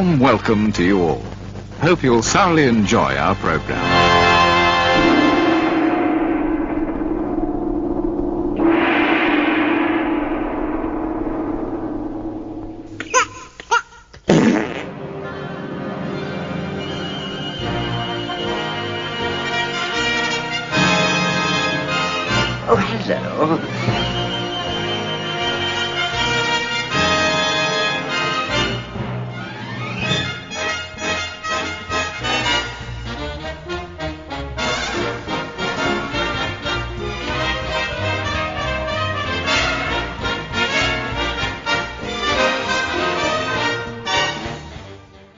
warm welcome to you all. Hope you'll thoroughly enjoy our programme. Oh, hello.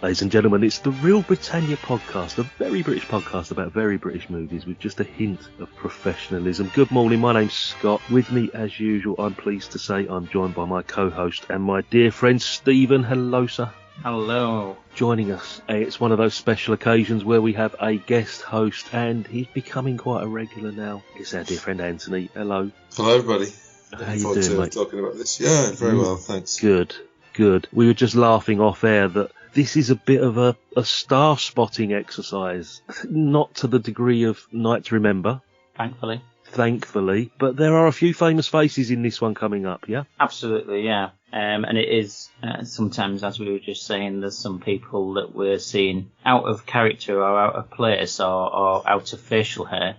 Ladies and gentlemen, it's the Real Britannia podcast, a very British podcast about very British movies with just a hint of professionalism. Good morning, my name's Scott. With me, as usual, I'm pleased to say I'm joined by my co-host and my dear friend Stephen. Hello, sir. Hello. Joining us, it's one of those special occasions where we have a guest host, and he's becoming quite a regular now. It's our dear friend Anthony. Hello. Hello, everybody. How you doing, mate? Talking about this. Yeah, very well, thanks. Good. We were just laughing off air that this is a bit of a star spotting exercise, not to the degree of Night to Remember. Thankfully, but there are a few famous faces in this one coming up, yeah? Absolutely, yeah. And it is, sometimes, as we were just saying, there's some people that we're seeing out of character or out of place or out of facial hair.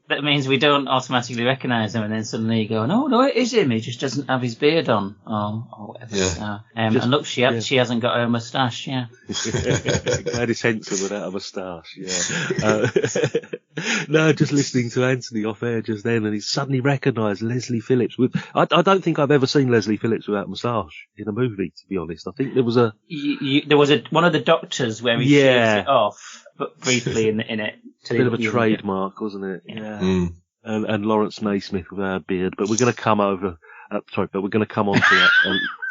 That means we don't automatically recognise them, and then suddenly you go, no, it is him, he just doesn't have his beard on, or whatever. Yeah. And look, she hasn't got her moustache, yeah. Gladys Henson without a moustache, yeah. No, just listening to Anthony off air just then, and he suddenly recognised Leslie Phillips. I don't think I've ever seen Leslie Phillips without a moustache in a movie, to be honest. I think there was one of the doctors where he shaves it off, but briefly in it. A bit of a trademark, wasn't it? Yeah. Mm. And Lawrence Naismith without a beard, but we're going to come over. We're going to come on to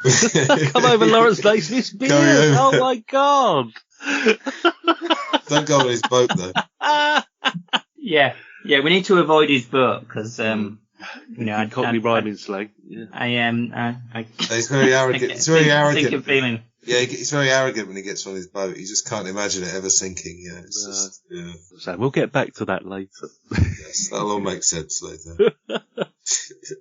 that. Come over Lawrence Naismith's beard. Oh my God! Don't go on his boat though. Yeah. We need to avoid his boat because Cockney rhyming slang. Yeah. He's very arrogant. It's very arrogant. Think of feeling. Yeah, he's very arrogant when he gets on his boat. He just can't imagine it ever sinking. Yeah, So we'll get back to that later. Yes, that'll all make sense later.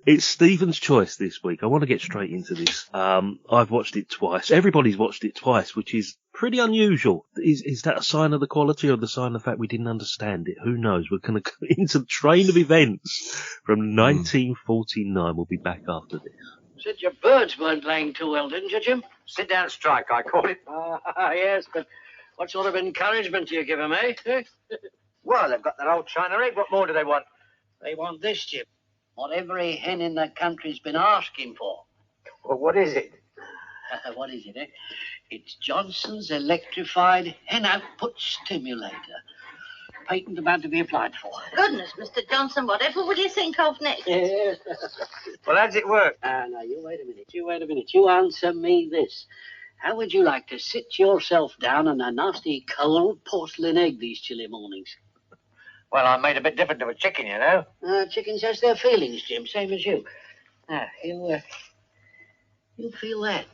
It's Stephen's choice this week. I want to get straight into this. I've watched it twice. Everybody's watched it twice, which is pretty unusual. Is that a sign of the quality or the sign of the fact we didn't understand it? Who knows? We're going to go into the train of events from 1949. We'll be back after this. Said your birds weren't playing too well, didn't you, Jim? Sit down strike, I call it. Yes, but what sort of encouragement do you give them, eh? Well, they've got their old China egg. What more do they want? They want this, Jim. What every hen in the country's been asking for. Well, what is it? What is it, eh? It's Johnson's electrified hen output stimulator. Patent about to be applied for. Goodness, Mr. Johnson, whatever will you think of next? Yes. Well, how does it work? Now, you wait a minute. You answer me this. How would you like to sit yourself down on a nasty cold porcelain egg these chilly mornings? Well, I'm made a bit different to a chicken, you know. Chickens has their feelings, Jim, same as you. Now, you feel that.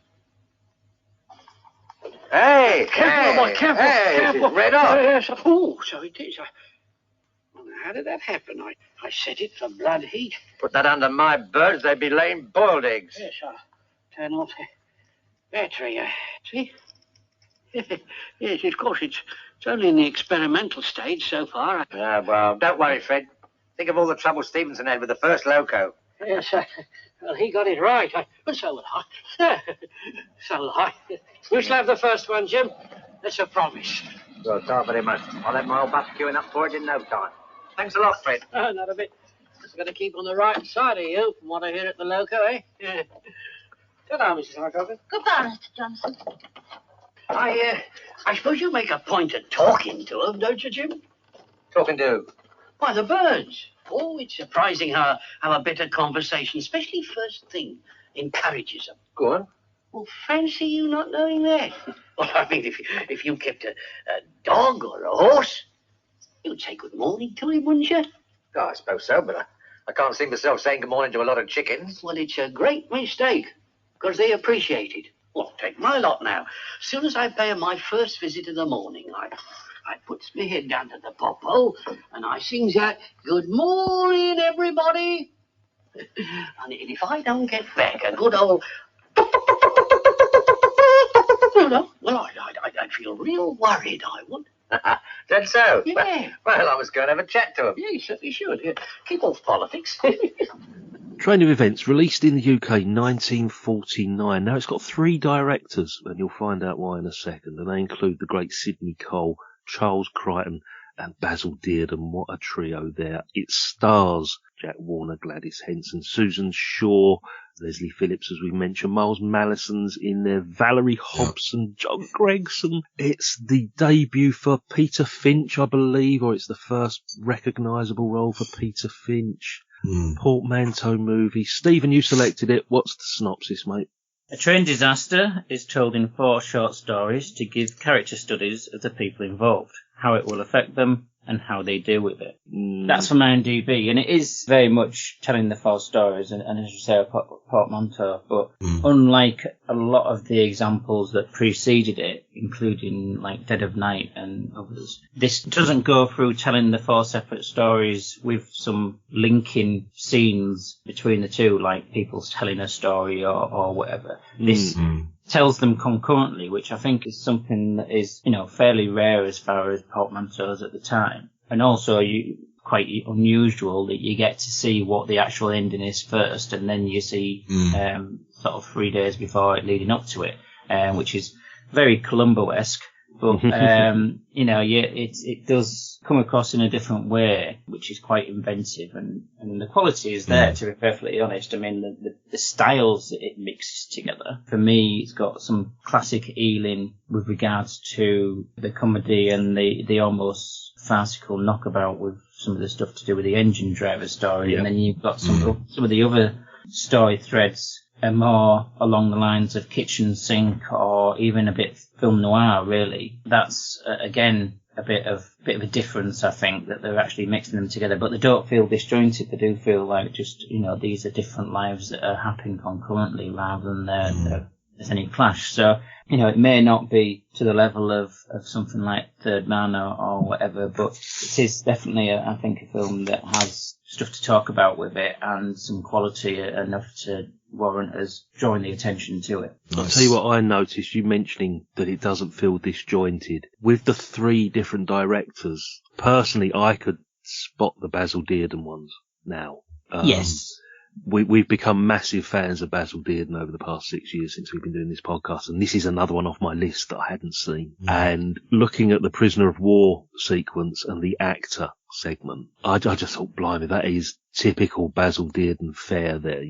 Hey, Careful. It's red hot. Oh, so it is. How did that happen? I set it for blood heat. Put that under my birds, they'd be laying boiled eggs. Yes, I'll turn off the battery. See? Yes, of course, it's only in the experimental stage so far. Well, don't worry, Fred. Think of all the trouble Stevenson had with the first loco. Yes, well, he got it right. But so will I. So will I. You shall have the first one, Jim. That's a promise. Well, thank very much. I'll have my old butt queuing up for it in no time. Thanks a lot, Fred. Not a bit. Just got to keep on the right side of you, from what I hear at the loco, eh? Yeah. Good-bye, Mrs. Harcourt. Goodbye, Mr. Johnson. I suppose you make a point of talking to them, don't you, Jim? Talking to who? Why, the birds. Oh, it's surprising how a bit of conversation, especially first thing, encourages them. Go on. Well, fancy you not knowing that. Well, I mean, if you kept a dog or a horse, you'd say good morning to him, wouldn't you? Oh, I suppose so, but I can't see myself saying good morning to a lot of chickens. Well, it's a great mistake, because they appreciate it. Well, take my lot now. As soon as I pay my first visit in the morning, I puts my head down to the popo and I sings out, "Good morning, everybody." And if I don't get back a good old... well, I'd feel real worried, I would. Dead so? Yeah. Well, I was going to have a chat to him. Yeah, you certainly should. Yeah. Keep off politics. Train of Events, released in the UK 1949. Now, it's got 3 directors, and you'll find out why in a second. And they include the great Sidney Cole, Charles Crichton, and Basil Dearden. What a trio there. It stars Jack Warner, Gladys Henson, Susan Shaw, Leslie Phillips, as we mentioned, Miles Mallison's in there, Valerie Hobson, John Gregson. It's the debut for Peter Finch, I believe, or it's the first recognisable role for Peter Finch. Portmanteau movie. Stephen, you selected it. What's the synopsis, mate? A train disaster is told in 4 short stories to give character studies of the people involved, how it will affect them, and how they deal with it. That's from IMDb, and it is very much telling the 4 stories, and as you say, a portmanteau, but unlike a lot of the examples that preceded it, including like Dead of Night and others, this doesn't go through telling the 4 separate stories with some linking scenes between the two, like people telling a story or whatever. This tells them concurrently, which I think is something that is, fairly rare as far as portmanteaus at the time. And also quite unusual that you get to see what the actual ending is first, and then you see sort of 3 days before it leading up to it, which is very Columbo-esque. But, it does come across in a different way, which is quite inventive, and the quality is there, to be perfectly honest. I mean, the styles that it mixes together, for me, it's got some classic Ealing with regards to the comedy and the almost farcical knockabout with some of the stuff to do with the engine driver story, and then you've got some of the other story threads are more along the lines of kitchen sink or even a bit film noir, really. That's, again, a bit of a difference, I think, that they're actually mixing them together. But they don't feel disjointed. They do feel like just, these are different lives that are happening concurrently rather than there's any clash. So, it may not be to the level of something like Third Man or whatever, but it is definitely, I think, a film that has stuff to talk about with it and some quality enough to warrant us drawing the attention to it. I'll tell you what I noticed, you mentioning that it doesn't feel disjointed. With the 3 different directors, personally, I could spot the Basil Dearden ones now. Yes. We've become massive fans of Basil Dearden over the past 6 years since we've been doing this podcast, and this is another one off my list that I hadn't seen. And looking at the Prisoner of War sequence and the actor segment, I just thought, blimey, that is typical Basil Dearden fare there,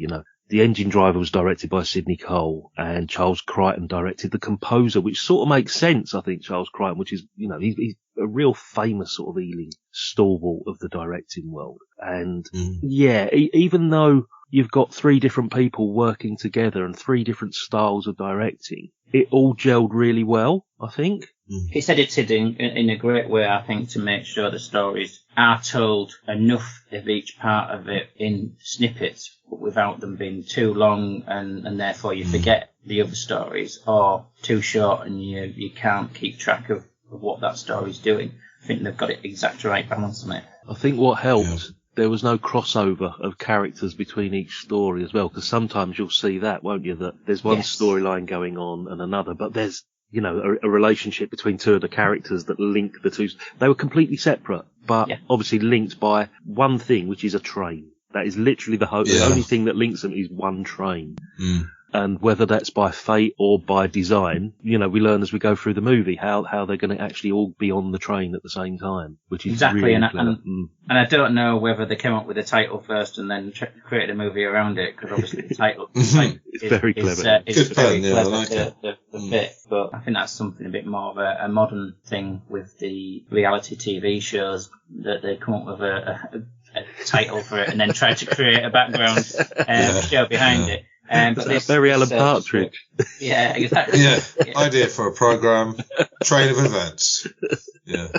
The Engine Driver was directed by Sidney Cole, and Charles Crichton directed The Composer, which sort of makes sense, I think, Charles Crichton, which is, he's a real famous sort of Ealing stalwart of the directing world. And even though you've got 3 different people working together and 3 different styles of directing, it all gelled really well, I think. It's edited in a great way, I think, to make sure the stories are told enough of each part of it in snippets, but without them being too long and therefore you forget the other stories, or too short and you can't keep track of what that story's doing. I think they've got it exact right balance on it. I think what helped, there was no crossover of characters between each story as well, because sometimes you'll see that, won't you, that there's one storyline going on and another, but there's a relationship between 2 of the characters that link the 2. They were completely separate, but obviously linked by one thing, which is a train. That is literally the only thing that links them is one train. And whether that's by fate or by design, we learn as we go through the movie how they're going to actually all be on the train at the same time, which is exactly. Really and I don't know whether they came up with the title first and then created a movie around it, because obviously the title is very clever. It's very clever. I like the bit, but I think that's something a bit more of a modern thing with the reality TV shows, that they come up with a title for it and then try to create a background show behind it. But that's Barry Allen Partridge. Yeah, exactly. Yeah, idea for a program, train of events. Yeah.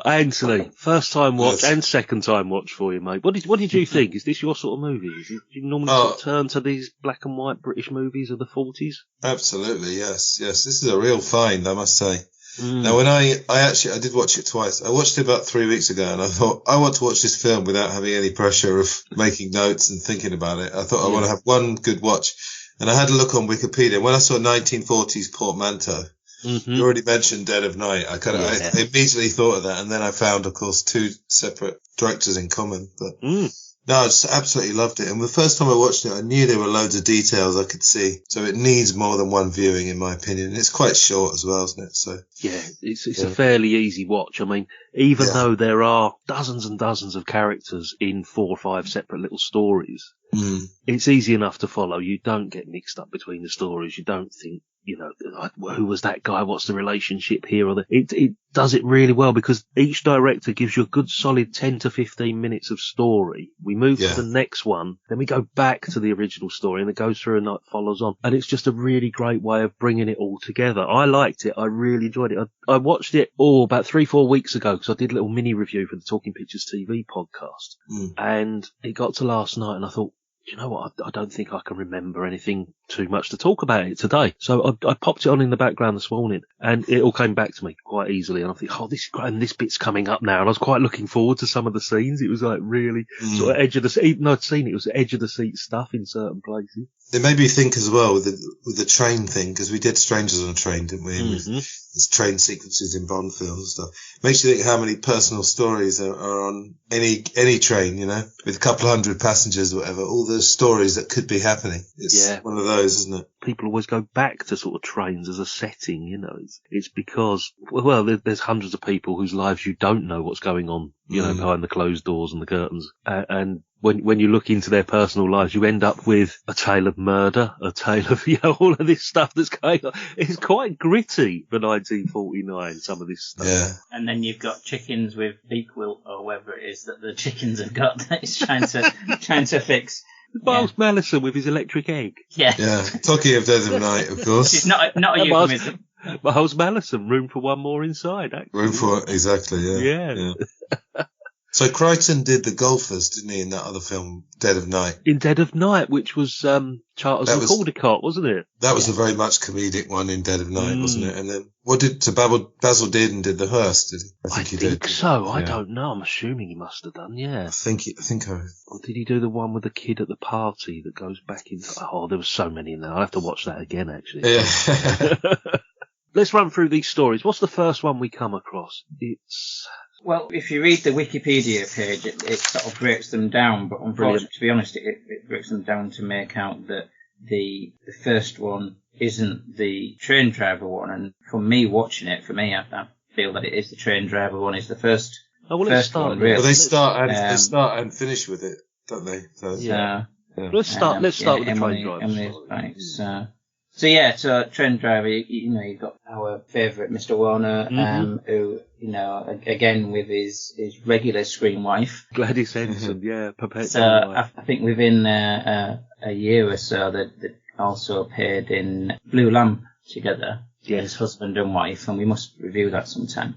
Anthony, first time watch Yes. and second time watch for you, mate. What did you think? Is this your sort of movie? Do you normally sort of turn to these black and white British movies of the 40s? Absolutely, yes. This is a real find, I must say. Mm. Now, when I did watch it twice. I watched it about 3 weeks ago, and I thought, I want to watch this film without having any pressure of making notes and thinking about it. I thought I want to have one good watch. And I had a look on Wikipedia. When I saw 1940s portmanteau, you already mentioned Dead of Night. I immediately thought of that, and then I found, of course, two separate directors in common. But no, I just absolutely loved it. And the first time I watched it, I knew there were loads of details I could see. So it needs more than one viewing, in my opinion. And it's quite short as well, isn't it? So yeah, it's a fairly easy watch. I mean, even though there are dozens and dozens of characters in 4 or 5 separate little stories, it's easy enough to follow. You don't get mixed up between the stories. You don't think, who was that guy? What's the relationship here? It does it really well, because each director gives you a good solid 10 to 15 minutes of story. We move to the next one, then we go back to the original story, and it goes through and it follows on. And it's just a really great way of bringing it all together. I liked it. I really enjoyed it. I watched it about 3-4 weeks ago, because I did a little mini review for the Talking Pictures TV podcast. And it got to last night, and I thought, you know what? I don't think I can remember anything too much to talk about it today. So I popped it on in the background this morning, and it all came back to me quite easily. And I think, this is great, and this bit's coming up now. And I was quite looking forward to some of the scenes. It was like really sort of edge of the seat. Even though I'd seen it, it was edge of the seat stuff in certain places. it made me think as well with the train thing, because we did Strangers on a Train, didn't we? There's train sequences in Bond films and stuff. Makes you think how many personal stories are on any train, with a couple of hundred passengers or whatever, all the stories that could be happening. It's one of those, isn't it? People always go back to sort of trains as a setting, It's because, well, there's hundreds of people whose lives you don't know what's going on, behind the closed doors and the curtains. And when you look into their personal lives, you end up with a tale of murder, a tale of, all of this stuff that's going on. It's quite gritty for 1949, some of this stuff. Yeah. And then you've got chickens with beak wilt or whatever it is that the chickens have got that he's trying to fix. Miles Malison with his electric egg. Yeah. Yeah. Talking of Dead of Night, of course. It's not a euphemism. Miles Malison, room for one more inside, actually. Room for, exactly, yeah. So Crichton did the golfers, didn't he, in that other film, Dead of Night? In Dead of Night, which was Charles and Caldecott, wasn't it? That was a very much comedic one in Dead of Night, wasn't it? And then Basil Dearden did the Hearst, did he? I think he did. So. I don't know. I'm assuming he must have done, yeah. I think Or did he do the one with the kid at the party that goes back into... Oh, there were so many in there. I'll have to watch that again, actually. Yeah. Let's run through these stories. What's the first one we come across? Well, if you read the Wikipedia page, it sort of breaks them down, but unfortunately, to be honest, it breaks them down to make out that the first one isn't the train driver one. And for me, watching it, I feel that it is the train driver one. It's the first. Oh, well, let's start. Really. Well, they start and finish with it, don't they? So, Let's start with the train driver. So train driver, you've got our favourite Mr. Warner, who, again with his regular screen wife. Gladys Henson, perpetual So wife. I think within a year or so that also appeared in Blue Lamp together, his husband and wife, and we must review that sometime.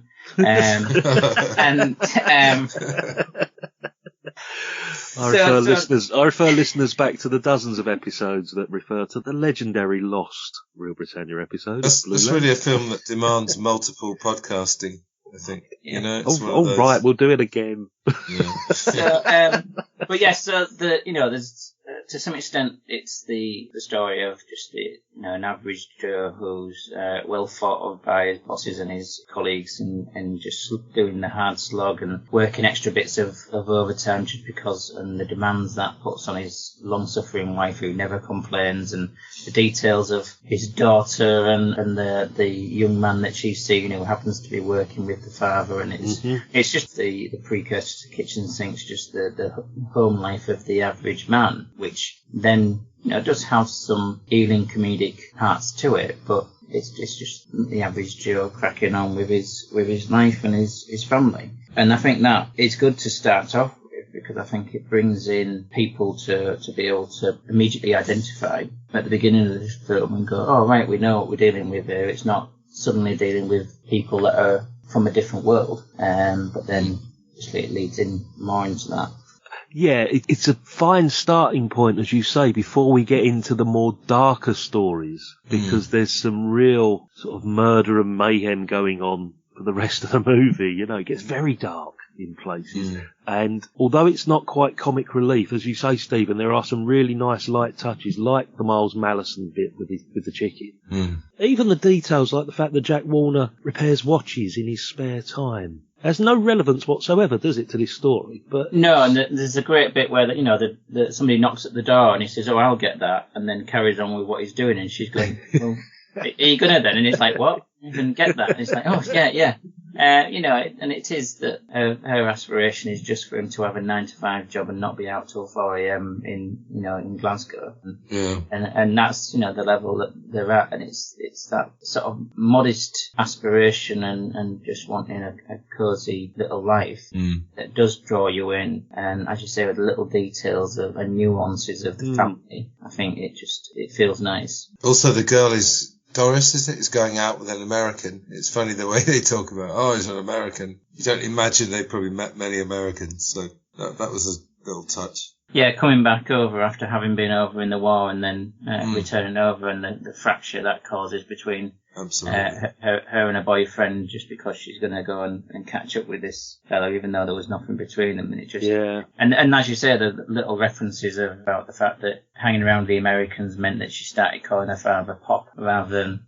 I refer listeners back to the dozens of episodes that refer to the legendary Lost Real Britannia episode. That's really a film that demands multiple podcasting, I think. Right, we'll do it again. Yeah. So there's to some extent it's the story of just an average Joe who's well thought of by his bosses and his colleagues and just doing the hard slog and working extra bits of overtime just because, and the demands that puts on his long-suffering wife who never complains, and the details of his daughter and the young man that she's seen who happens to be working with the father, and it's just the precursor to kitchen sinks, just the home life of the average man, which then does have some Ealing comedic parts to it, but it's just the average Joe cracking on with his life and his family. And I think that it's good to start off with, because I think it brings in people to be able to immediately identify at the beginning of this film and go, oh right, we know what we're dealing with here. It's not suddenly dealing with people that are from a different world. But then obviously it leads in more into that. Yeah, it's a fine starting point, as you say, before we get into the more darker stories, because there's some real sort of murder and mayhem going on for the rest of the movie. You know, it gets very dark in places. And although it's not quite comic relief, as you say, Stephen, there are some really nice light touches, like the Miles Mallison bit with the chicken. Even the details, like the fact that Jack Warner repairs watches in his spare time, has no relevance whatsoever, does it, to this story? But no, and there's a great bit where somebody knocks at the door and he says, "Oh, I'll get that," and then carries on with what he's doing, and she's going, "Well, are you gonna then?" And he's like, "What? You can get that?" And he's like, "Oh, yeah." And it is that her aspiration is just for him to have a 9-to-5 job and not be out till 4 a.m. in Glasgow. And that's, the level that they're at. And it's that sort of modest aspiration and just wanting a cosy little life that does draw you in. And as you say, with the little details and nuances of the family, I think it feels nice. Also, the girl Doris, is going out with an American. It's funny the way they talk about, he's an American. You don't imagine they probably met many Americans, so that was a little touch. Yeah, coming back over after having been over in the war and then returning over, and the fracture that causes between her and her boyfriend, just because she's going to go and catch up with this fellow, even though there was nothing between them. And it just and as you say, the little references about the fact that hanging around the Americans meant that she started calling her father Pop rather than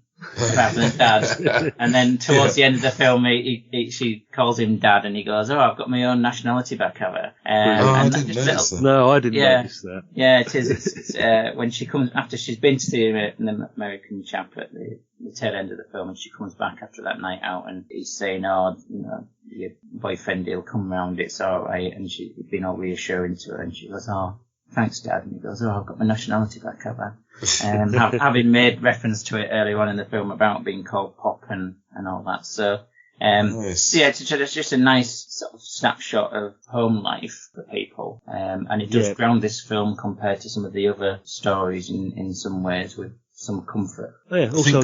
Dad. And then towards the end of the film, she calls him Dad, and he goes, "Oh, I've got my own nationality back, have I?" I didn't notice that. No, I didn't notice that. Yeah, it is. It's when she comes after she's been to the American chap at the tail end of the film, and she comes back after that night out, and he's saying, "Oh, your boyfriend, he'll come round, it's all right," and she's been all reassuring to her, and she goes, "Oh, thanks, Dad," and he goes, "Oh, I've got my nationality back, have I?" Having made reference to it earlier on in the film about being called Pop and all that. So, nice. Yeah, it's just a nice sort of snapshot of home life for people. And it does ground this film compared to some of the other stories in some ways with some comfort. Yeah, also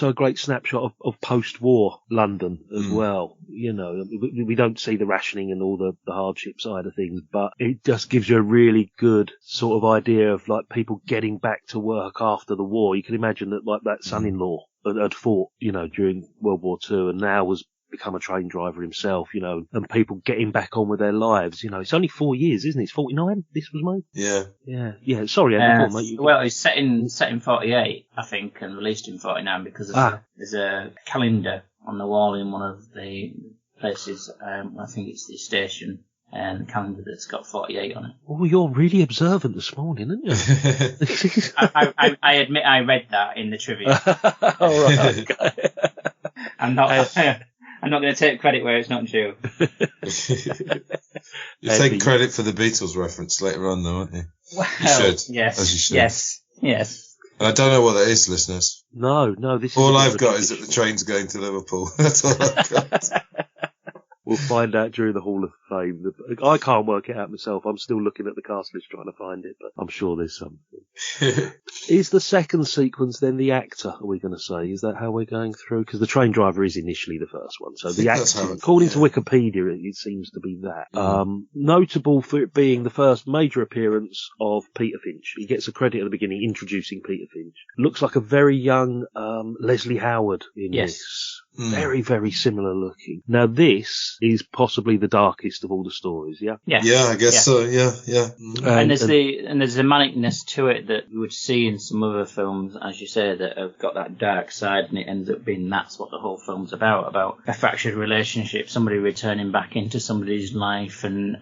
a great snapshot of post-war London as well. We don't see the rationing and all the hardship side of things, but it just gives you a really good sort of idea of like people getting back to work after the war. You can imagine that like that son-in-law had fought, during World War II and now was become a train driver himself, and people getting back on with their lives. It's only 4 years, isn't it? It's 49 this was made? Yeah. Sorry, mate. Well, it's set in 48, I think, and released in 49 because there's a calendar on the wall in one of the places, I think it's the station, and the calendar that's got 48 on it. Oh, you're really observant this morning, aren't you? I admit I read that in the trivia. All right, okay. I'm not going to take credit where it's not due. You're taking credit for the Beatles reference later on, though, aren't you? Well, you should. Yes. As you should. Yes. And I don't know what that is, listeners. No. All I've got is that the train's going to Liverpool. That's all I've got. We'll find out during the Hall of Fame. I can't work it out myself. I'm still looking at the cast list trying to find it, but I'm sure there's something. Is the second sequence then the actor, are we going to say? Is that how we're going through? Because the train driver is initially the first one. So the actor, according to Wikipedia, it seems to be that. Notable for it being the first major appearance of Peter Finch. He gets a credit at the beginning introducing Peter Finch. Looks like a very young Leslie Howard in this. Very, very similar looking. Now this is possibly the darkest of all the stories, yeah? Yeah, I guess so, yeah. And there's a manicness to it that you would see in some other films, as you say, that have got that dark side, and it ends up being that's what the whole film's about a fractured relationship, somebody returning back into somebody's life, and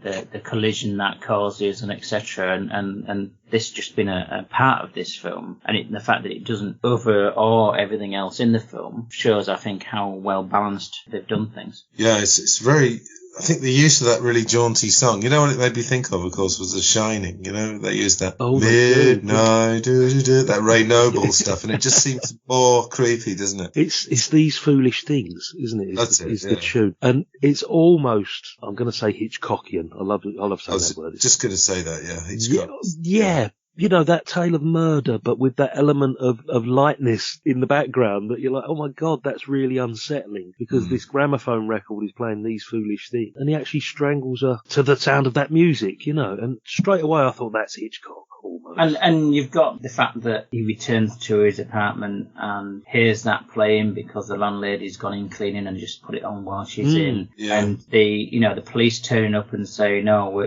the collision that causes, and etc. And this just been a part of this film, and the fact that it doesn't overawe everything else in the film shows, I think, how well balanced they've done things. Yeah, it's very. I think the use of that really jaunty song, what it made me think of course, was The Shining. They used that midnight, that Ray Noble stuff, and it just seems more creepy, doesn't it? It's These Foolish Things, isn't it? It's the tune, and it's almost, I'm going to say Hitchcockian. I love saying that word. Just going to say that, yeah, Hitchcock. Yeah, that tale of murder, but with that element of lightness in the background that you're like, oh my God, that's really unsettling, because this gramophone record is playing these foolish things, and he actually strangles her to the sound of that music, and straight away I thought that's Hitchcock. Almost. And you've got the fact that he returns to his apartment and hears that playing because the landlady's gone in cleaning and just put it on while she's in. Yeah. And the police turn up and say, no,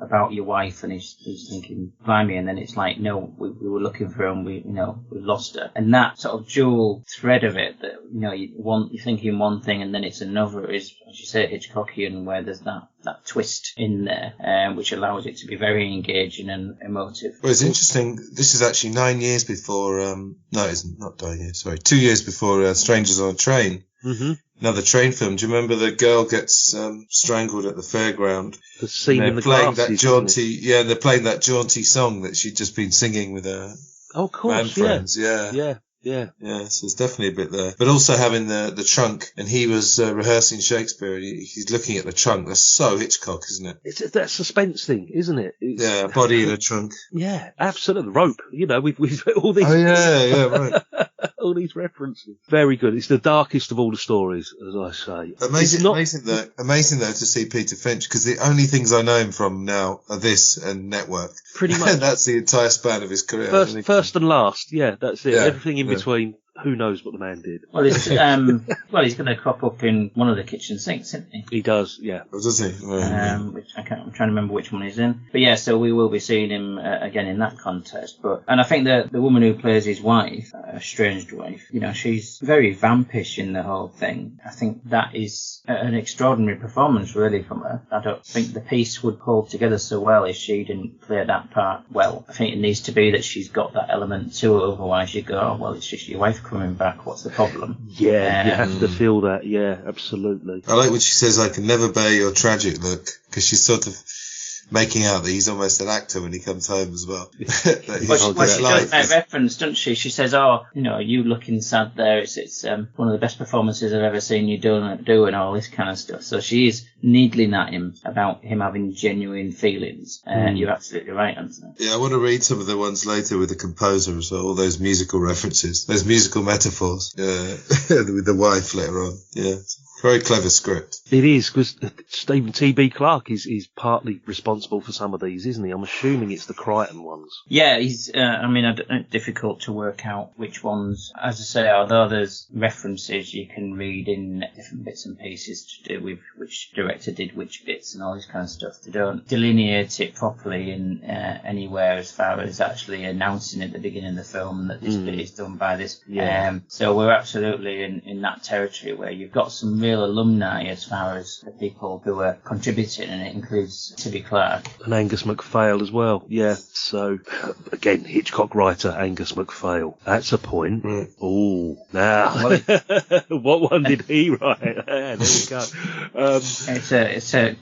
about your wife, and he's thinking, blimey, and then it's like, no, we were looking for her and we lost her. And that sort of dual thread of it that, you're thinking one thing and then it's another is, as you say, Hitchcockian, where there's that twist in there, which allows it to be very engaging and emotive. Well, it's interesting. This is actually 9 years before. No, it's not 9 years. Sorry, 2 years before Strangers on a Train. Mm-hmm. Another train film. Do you remember the girl gets strangled at the fairground? The scene in the playing glasses, that jaunty. Yeah, they're playing that jaunty song that she'd just been singing with her band friends. Yeah. Yeah. Yeah, so there's definitely a bit there. But also having the trunk, and he was rehearsing Shakespeare, and he's looking at the trunk. That's so Hitchcock, isn't it? It's that suspense thing, isn't it? A body in a trunk. Yeah, absolutely. Rope. We've all these. Oh, yeah, right. All these references. Very good. It's the darkest of all the stories, as I say. Amazing though to see Peter Finch, because the only things I know him from now are this and Network. Pretty much. And that's the entire span of his career. First and last. Yeah, that's it. Yeah, Everything in between. Who knows what the man did? Well, he's going to crop up in one of the kitchen sinks, isn't he? He does, yeah. Oh, does he? Which I'm trying to remember which one he's in. But yeah, so we will be seeing him again in that context. And I think that the woman who plays his wife, estranged wife, she's very vampish in the whole thing. I think that is an extraordinary performance, really, from her. I don't think the piece would hold together so well if she didn't play that part well. I think it needs to be that she's got that element to her, otherwise you go, oh, well, it's just your wife coming back, what's the problem? Yeah, you have to feel that. Yeah, absolutely. I like when she says, I can never bear your tragic look, because she's sort of making out that he's almost an actor when he comes home as well. She does that reference, doesn't she? She says, you looking sad there, it's one of the best performances I've ever seen you do and all this kind of stuff. So she is needling at him about him having genuine feelings, and you're absolutely right, Anthony. Yeah, I want to read some of the ones later with the composer as well, all those musical references, those musical metaphors, with the wife later on. Yeah. Very clever script. It is, because Stephen T.B. Clarke is partly responsible for some of these, isn't he? I'm assuming it's the Crichton ones. Yeah, he's, difficult to work out which ones. As I say, although there's references you can read in different bits and pieces to do with which director did which bits and all this kind of stuff, they don't delineate it properly in anywhere as far as actually announcing at the beginning of the film that this bit is done by this. Yeah. So we're absolutely in that territory where you've got some real alumni as far as the people who are contributing, and it includes T.B. Clarke. And Angus MacPhail as well, yeah. So, again, Hitchcock writer Angus MacPhail. That's a point. Ooh, now, what one did he write? There we go. It's a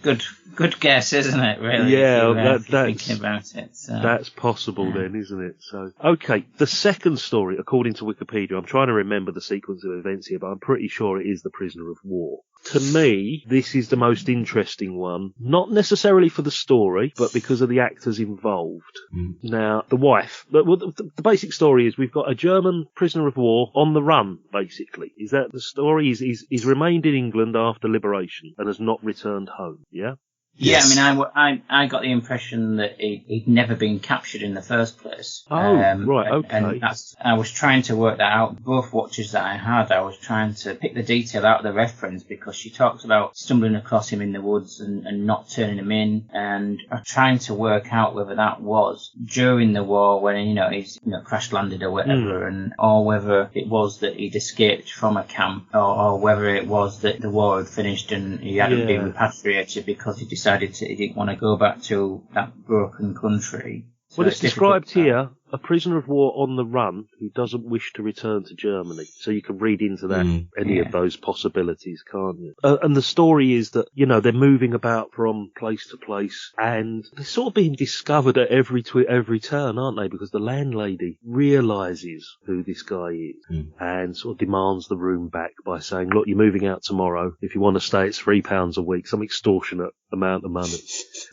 good guess, isn't it, really? Yeah, that's thinking about it. So. That's possible then, isn't it? So, okay, the second story, according to Wikipedia, I'm trying to remember the sequence of events here, but I'm pretty sure it is The Prisoner of War. To me, this is the most interesting one, not necessarily for the story, but because of the actors involved. Now, the wife, the basic story is we've got a German prisoner of war on the run, basically. Is that the story? He's remained in England after liberation and has not returned home, yeah? Yes. Yeah, I got the impression that he'd never been captured in the first place. Oh, right, okay. And I was trying to work that out. Both watches that I had, I was trying to pick the detail out of the reference, because she talks about stumbling across him in the woods and not turning him in, and I'm trying to work out whether that was during the war when, he's crash landed or whatever, or whether it was that he'd escaped from a camp, or whether it was that the war had finished and he hadn't been repatriated because he decided he didn't want to go back to that broken country. Well, it's described here a prisoner of war on the run who doesn't wish to return to Germany. So you can read into that any of those possibilities, can't you? And the story is that, you know, they're moving about from place to place, and they're sort of being discovered at every turn, aren't they? Because the landlady realises who this guy is and sort of demands the room back by saying, look, you're moving out tomorrow. If you want to stay, it's £3 a week, some extortionate amount of money.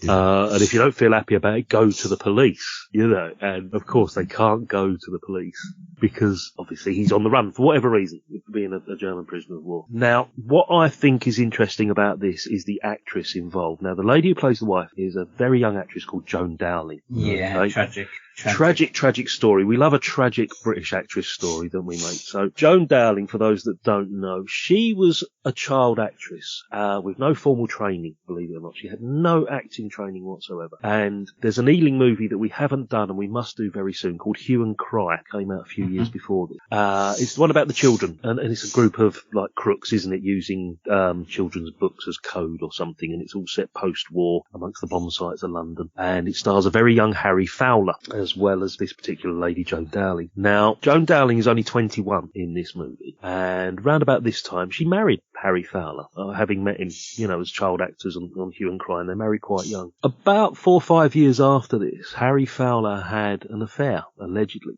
And if you don't feel happy about it, go to the police, you know. And of course they can't go to the police because obviously he's on the run for whatever reason, being a German prisoner of war. Now, what I think is interesting about this is the actress involved. Now, the lady who plays the wife is a very young actress called Joan Dowling. Yeah, okay? Tragic story. We love a tragic British actress story, don't we, mate? So Joan Dowling, for those that don't know, she was a child actress with no formal training, believe it or not. She had no acting training whatsoever. And there's an Ealing movie that we haven't done and we must do very soon called Hue and Cry. It came out a few years before this. It's the one about the children, and it's a group of like crooks, isn't it, using children's books as code or something, and it's all set post-war amongst the bomb sites of London. And it stars a very young Harry Fowler, as well as this particular lady, Joan Dowling. Now, Joan Dowling is only 21 in this movie, and round about this time, she married Harry Fowler, having met him, you know, as child actors on Hue and Cry, and they married quite young. About 4 or 5 years after this, Harry Fowler had an affair, allegedly.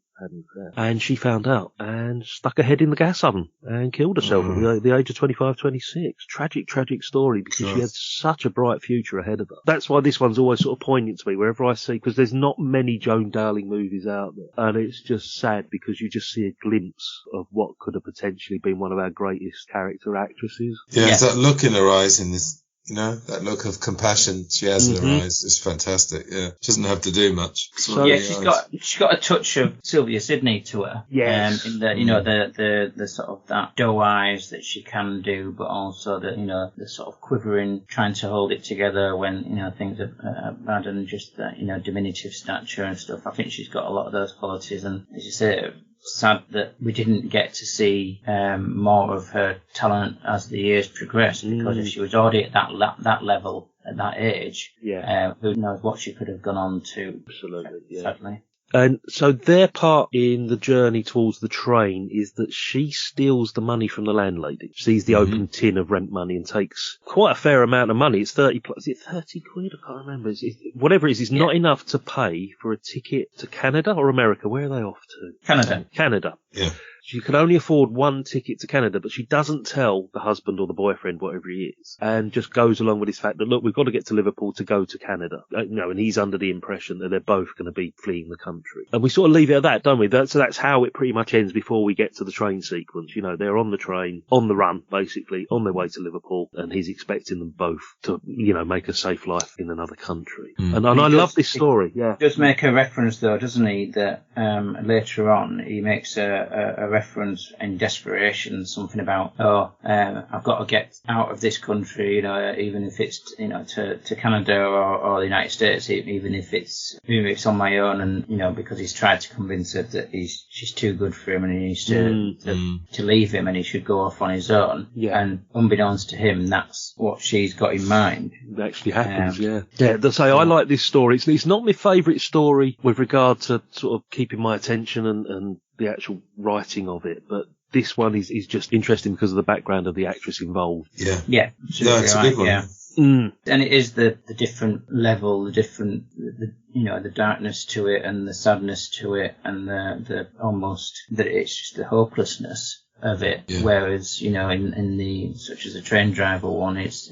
And she found out and stuck her head in the gas oven and killed herself at the age of 25, 26. Tragic story, because she had such a bright future ahead of her. That's why this one's always sort of poignant to me wherever I see, because there's not many Joan Dowling movies out there. And it's just sad because you just see a glimpse of what could have potentially been one of our greatest character actresses. Yeah, it's that look in her eyes in this. You know, that look of compassion she has in her eyes is fantastic. Yeah, she doesn't have to do much. So, yeah, she's got a touch of Sylvia Sidney to her. Yes. In the, you know, the sort of that doe eyes that she can do, but also the, you know, the sort of quivering, trying to hold it together when, you know, things are bad, and just that, you know, diminutive stature and stuff. I think she's got a lot of those qualities, and as you say, sad that we didn't get to see more of her talent as the years progressed, because if she was already at that level at that age, who knows what she could have gone on to. Absolutely, sadly. And so their part in the journey towards the train is that she steals the money from the landlady, sees the open tin of rent money and takes quite a fair amount of money. It's 30 plus, is it 30 quid? I can't remember. Whatever it is, it's not enough to pay for a ticket to Canada or America. Where are they off to? Canada. Yeah. She can only afford one ticket to Canada, but she doesn't tell the husband or the boyfriend, whatever he is, and just goes along with his fact that, look, we've got to get to Liverpool to go to Canada. And he's under the impression that they're both going to be fleeing the country. And we sort of leave it at that, don't we? So that's how it pretty much ends before we get to the train sequence. You know, they're on the train, on the run, basically, on their way to Liverpool, and he's expecting them both to, you know, make a safe life in another country. And I love this story, yeah. He does make a reference, though, doesn't he, that later on he makes a reference in desperation, something about, I've got to get out of this country, you know, even if it's, you know, to Canada or the United States, even if it's on my own, and, you know, because he's tried to convince her that she's too good for him and he needs to leave him and he should go off on his own. Yeah. And unbeknownst to him, that's what she's got in mind. It actually happens, yeah. I like this story. It's not my favourite story with regard to sort of keeping my attention and the actual writing of it, but this one is just interesting because of the background of the actress involved. Yeah. Yeah. It's a good one. Yeah. And it is the different level, you know, the darkness to it and the sadness to it, and the almost that it's just the hopelessness of it. Yeah. Whereas, you know, in the such as a train driver one, it's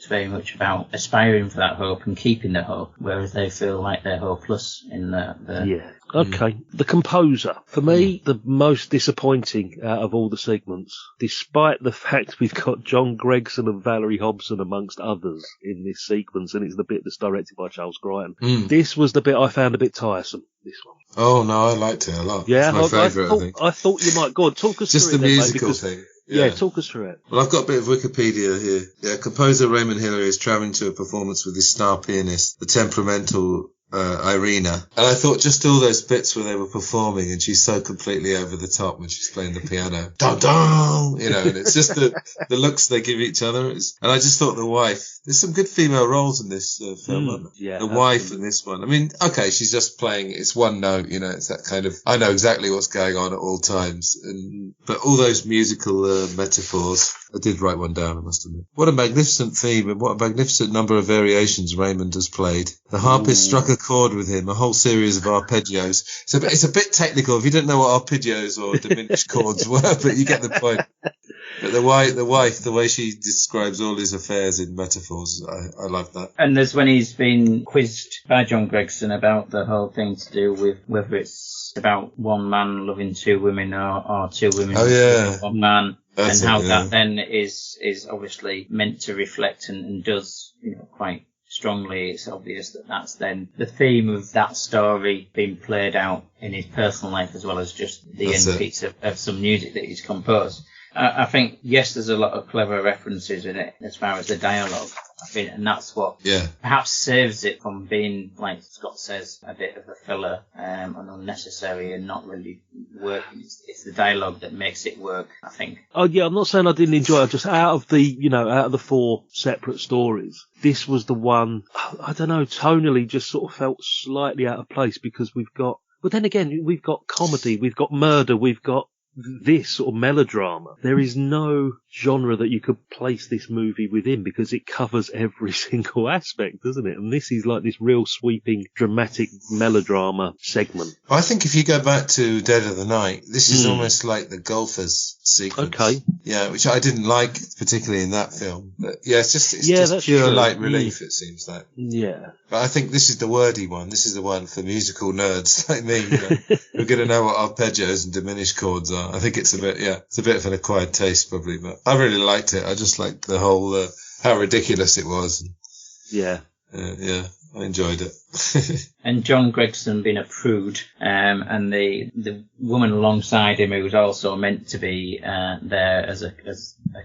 very much about aspiring for that hope and keeping the hope, whereas they feel like they're hopeless in the Okay. The composer. For me, the most disappointing out of all the segments, despite the fact we've got John Gregson and Valerie Hobson amongst others in this sequence, and it's the bit that's directed by Charles Crichton. This was the bit I found a bit tiresome, this one. Oh, no, I liked it a lot. Yeah, it's my favourite, I think. I thought you might. Go on, talk us just through the it. Just the musical thing. Yeah, talk us through it. Well, I've got a bit of Wikipedia here. Yeah, composer Raymond Hillary is travelling to a performance with his star pianist, the temperamental Irina. And I thought just all those bits where they were performing and she's so completely over the top when she's playing the piano. Dun, dun, and it's just the looks they give each other. And I just thought the wife, there's some good female roles in this film. Yeah, the wife in this one. I mean, okay, she's just playing, it's one note, it's that kind of, I know exactly what's going on at all times. But all those musical metaphors, I did write one down, I must admit. What a magnificent theme and what a magnificent number of variations Raymond has played. The harpist struck a chord with him, a whole series of arpeggios. So it's a bit technical if you didn't know what arpeggios or diminished chords were, but you get the point. But the wife, the way she describes all his affairs in metaphors, I love that. And there's when he's been quizzed by John Gregson about the whole thing to do with whether it's about one man loving two women or two women loving one man. That's and how that then is obviously meant to reflect and does, quite strongly. It's obvious that that's then the theme of that story being played out in his personal life as well as just the end piece of some music that he's composed. I think, yes, there's a lot of clever references in it as far as the dialogue. I think, and that's what perhaps saves it from being, like Scott says, a bit of a filler and unnecessary and not really working. It's the dialogue that makes it work, I think. Oh yeah, I'm not saying I didn't enjoy it. Just out of the four separate stories, this was the one. I don't know, tonally, just sort of felt slightly out of place because we've got. But then again, we've got comedy, we've got murder, we've got this sort of melodrama. There is no genre that you could place this movie within because it covers every single aspect, doesn't it? And this is like this real sweeping, dramatic melodrama segment. I think if you go back to Dead of the Night, this is almost like the golfers sequence. Okay. Yeah, which I didn't like particularly in that film. But yeah, it's just pure light relief, it seems like. Yeah. But I think this is the wordy one. This is the one for musical nerds like me. We're going to know what arpeggios and diminished chords are. I think it's a bit of an acquired taste probably, but I really liked it. I just liked the whole, how ridiculous it was. Yeah. I enjoyed it. And John Gregson being a prude, and the woman alongside him who was also meant to be there as a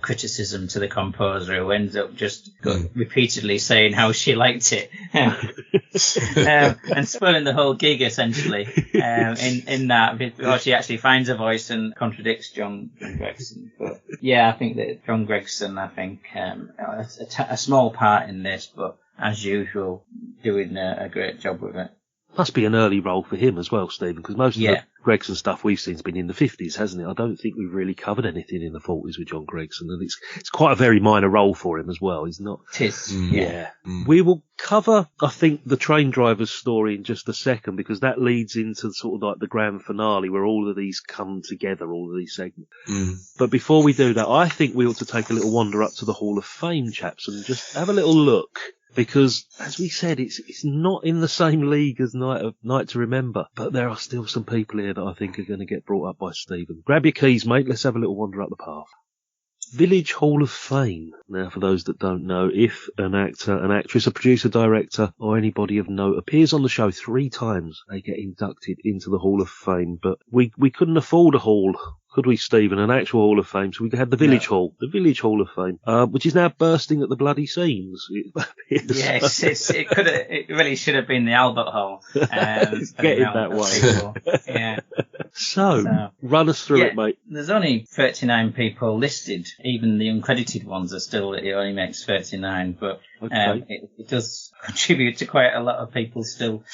criticism to the composer, who ends up just repeatedly saying how she liked it, and spoiling the whole gig essentially. In that, because she actually finds a voice and contradicts John Gregson. But yeah, I think that John Gregson, a small part in this, but as usual, doing a great job with it. Must be an early role for him as well, Stephen, because most of the Gregson stuff we've seen has been in the 50s, hasn't it? I don't think we've really covered anything in the 40s with John Gregson, and it's quite a very minor role for him as well, isn't it? It is, yeah. We will cover, I think, the train driver's story in just a second, because that leads into sort of like the grand finale where all of these come together, all of these segments. But before we do that, I think we ought to take a little wander up to the Hall of Fame, chaps, and just have a little look. Because, as we said, it's not in the same league as Night to Remember, but there are still some people here that I think are going to get brought up by Stephen. Grab your keys, mate. Let's have a little wander up the path. Village Hall of Fame. Now, for those that don't know, if an actor, an actress, a producer, director, or anybody of note appears on the show 3 times, they get inducted into the Hall of Fame. But we couldn't afford a hall, could we, Stephen? An actual Hall of Fame. So we had the Village Hall, the Village Hall of Fame, which is now bursting at the bloody seams. Yes, it really should have been the Albert Hall. It's getting that way. Yeah. So, run us through it, mate. There's only 39 people listed. Even the uncredited ones are still, it only makes 39, but it does contribute to quite a lot of people still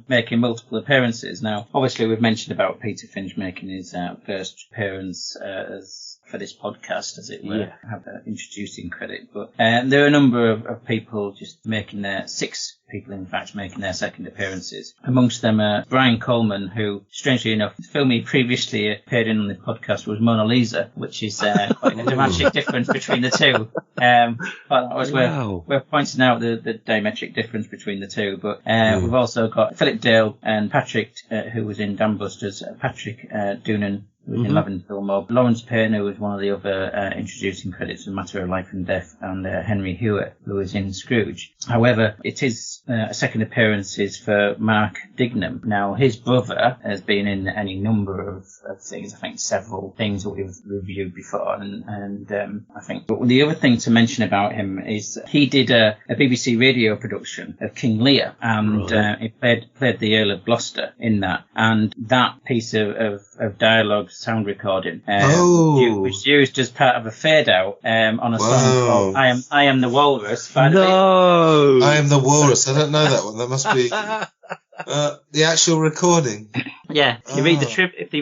making multiple appearances. Now, obviously, we've mentioned about Peter Finch making his first appearance for this podcast, as it were, have introducing credit. But there are a number of people just making 6 people, in fact, making their second appearances. Amongst them, Brian Coleman, who, strangely enough, the film he previously appeared in on the podcast was Mona Lisa, which is quite a dramatic difference between the two. But that was we're pointing out the diametric difference between the two. But we've also got Philip Dale and Patrick, who was in Dam Busters, Patrick Doonan, who was in Lavender Mob, Laurence Payne, who was one of the other introducing credits, A Matter of Life and Death, and Henry Hewitt, who was in Scrooge. However, it is a second appearance is for Mark Dignam. Now, his brother has been in any number of things, I think several things that we've reviewed before, and I think but the other thing to mention about him is he did a BBC radio production of King Lear, and he played the Earl of Gloucester in that, and that piece of dialogue sound recording was used as part of a fade out on a song called I Am the Walrus. I Am the Walrus. I don't know that one. That must be the actual recording. Yeah, if you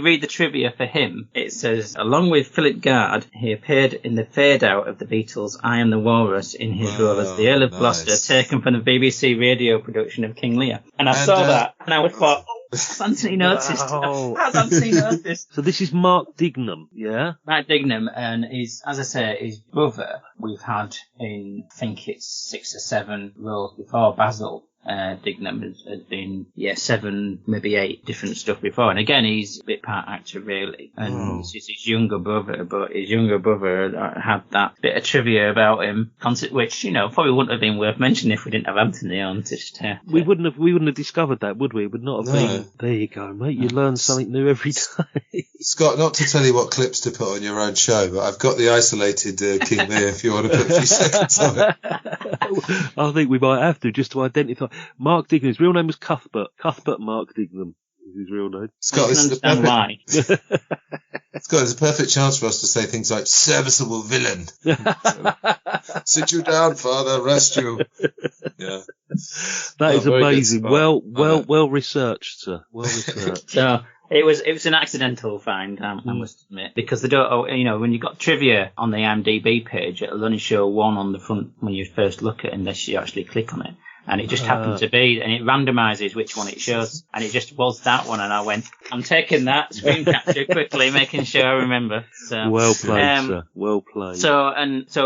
read the trivia for him, it says, along with Philip Gard, he appeared in the fade-out of the Beatles' I Am the Walrus in his role as the Earl of Gloucester, taken from the BBC radio production of King Lear. And I saw that, and I thought, has Anthony noticed? Has Anthony noticed? So this is Mark Dignam, yeah? Mark Dignam, and as I say, his brother we've had in, I think it's 6 or 7 roles before. Basil Dignam has been 7, maybe 8 different stuff before, and again he's a bit part actor really, and it's his younger brother, but his younger brother had that bit of trivia about him, which probably wouldn't have been worth mentioning if we didn't have Anthony on. We wouldn't have discovered that, would we? It would not have been. There you go, mate. You learn something new every day. Scott, not to tell you what clips to put on your own show, but I've got the isolated King Lear if you want to put a few seconds on it. I think we might have to, just to identify. Mark Dignam, his real name was Cuthbert. Cuthbert Mark Dignam is his real name. Scott, I can understand why. Scott, it's a perfect chance for us to say things like, serviceable villain. Sit you down, father, rest you. Yeah. That is amazing. Well researched, sir. Well researched. So, it was an accidental find, I must admit, because they don't, when you've got trivia on the IMDb page, it'll only show one on the front when you first look at it, unless you actually click on it. And it just happened to be, and it randomises which one it shows, and it just was that one, and I went, I'm taking that screen capture quickly, making sure I remember. So, well played, sir. Well played. So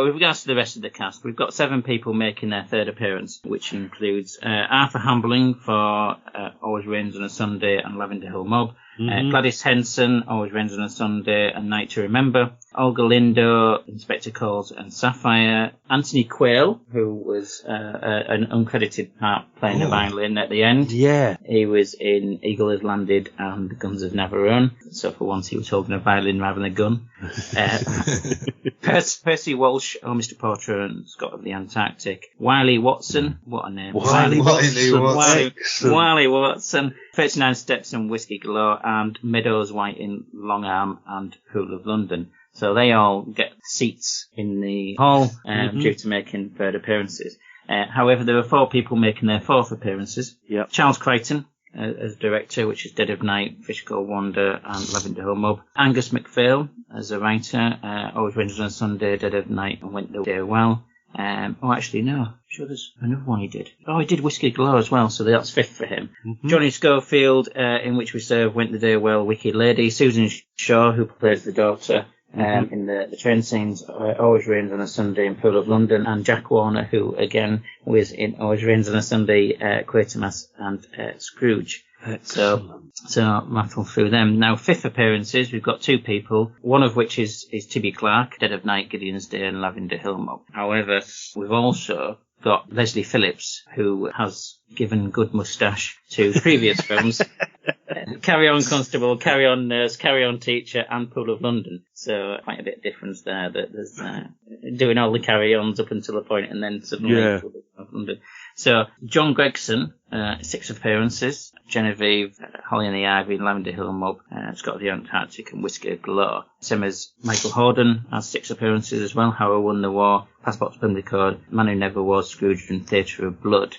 with regards to the rest of the cast, we've got 7 people making their third appearance, which includes Arthur Hambling for Always Rains on a Sunday and Lavender Hill Mob, Gladys Henson, Always Rains on a Sunday and Night to Remember, Olga Lindo, Inspector Calls and Sapphire, Anthony Quayle, who was an uncredited part playing the violin at the end. Yeah. He was in Eagle Has Landed and The Guns Have Never Run, so for once he was holding a violin rather than a gun. Percy Walsh, Oh Mr. Porter and Scott of the Antarctic, Wiley Watson, what a name. Wiley Watson, 39 Steps and Whiskey Galore, and Meadows White in Long Arm and Pool of London. So they all get seats in the hall due to making third appearances. However, there are 4 people making their 4th appearances. Yep. Charles Crichton as director, which is Dead of Night, Fish Called Wanda and Lavender Hill Mob. Angus MacPhail as a writer, Always Rains on Sunday, Dead of Night and Went the Day Well. Actually, no. I'm sure there's another one he did. Oh, he did Whiskey Galore as well, so that's 5th for him. Johnny Schofield, In Which We Serve, Went the Day Well, Wicked Lady. Susan Shaw, who plays the daughter in the train scenes, Always Rains on a Sunday in Pool of London, and Jack Warner, who again was in Always Rains on a Sunday, Quatermass and Scrooge. Excellent. So rattle through them. Now, 5th appearances, we've got 2 people, one of which is Tibby Clark, Dead of Night, Gideon's Day and Lavender Hill Mob. However, we've also got Leslie Phillips, who has given good moustache to previous films. Carry On Constable, Carry On Nurse, Carry On Teacher and Pool of London. So quite a bit of difference there. That there's doing all the carry-ons up until a point and then suddenly Pool of London. So John Gregson, 6 appearances. Genevieve, Holly and the Ivy, Lavender Hill Mob, Scott of the Antarctic and Whiskey Galore. Same as Michael Horden has 6 appearances as well. How I Won the War, Passport to Pimlico, Man Who Never Was, Scrooge and Theatre of Blood,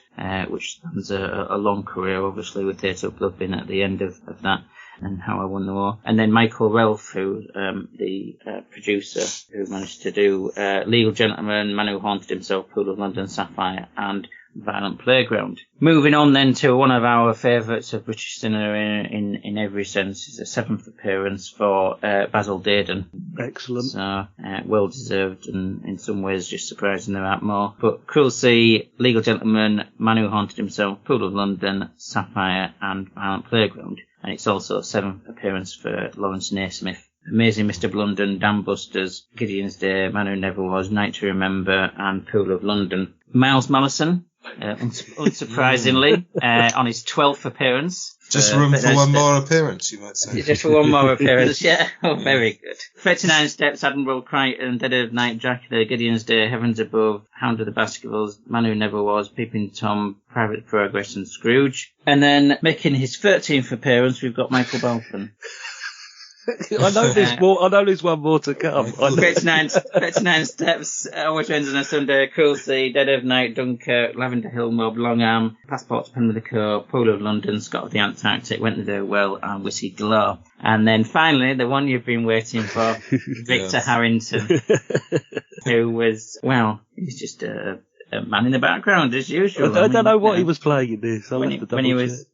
which stands a long career obviously with Theatre of Blood being at the end of that. And How I Won the War. And then Michael Relf, who the producer who managed to do Legal Gentleman, Man Who Haunted Himself, Pool of London, Sapphire and Violent Playground. Moving on then to one of our favourites of British cinema in every sense, is a 7th appearance for Basil Dearden. Excellent. So, well deserved and in some ways just surprising there aren't more. But Cruel Sea, Legal Gentleman, Man Who Haunted Himself, Pool of London, Sapphire and Violent Playground. And it's also a 7th appearance for Lawrence Naismith, Amazing Mr. Blunden, Dam Busters, Gideon's Day, Man Who Never Was, Night to Remember, and Pool of London. Miles Mallison, unsurprisingly, on his 12th appearance. Just room for one more appearance, you might say. Just for one more appearance, yeah. Oh, very good. 39 Steps, Admiral Crichton, Dead of Night, Dracula, Gideon's Day, Heavens Above, Hound of the Baskervilles, Man Who Never Was, Peeping Tom, Private Progress, and Scrooge. And then making his 13th appearance, we've got Michael Balcon. I know there's more. I know there's one more to come. 39 Steps, Always Rains on a Sunday, Cruel Sea, Dead of Night, Dunkirk, Lavender Hill Mob, Long Arm, Passport to Pimlico, Pool of London, Scott of the Antarctic, Went to Do Well, and Witty Glow. And then finally, the one you've been waiting for, Victor Harrington, who was, well, he's just a man in the background as usual. I don't know what he was playing in this.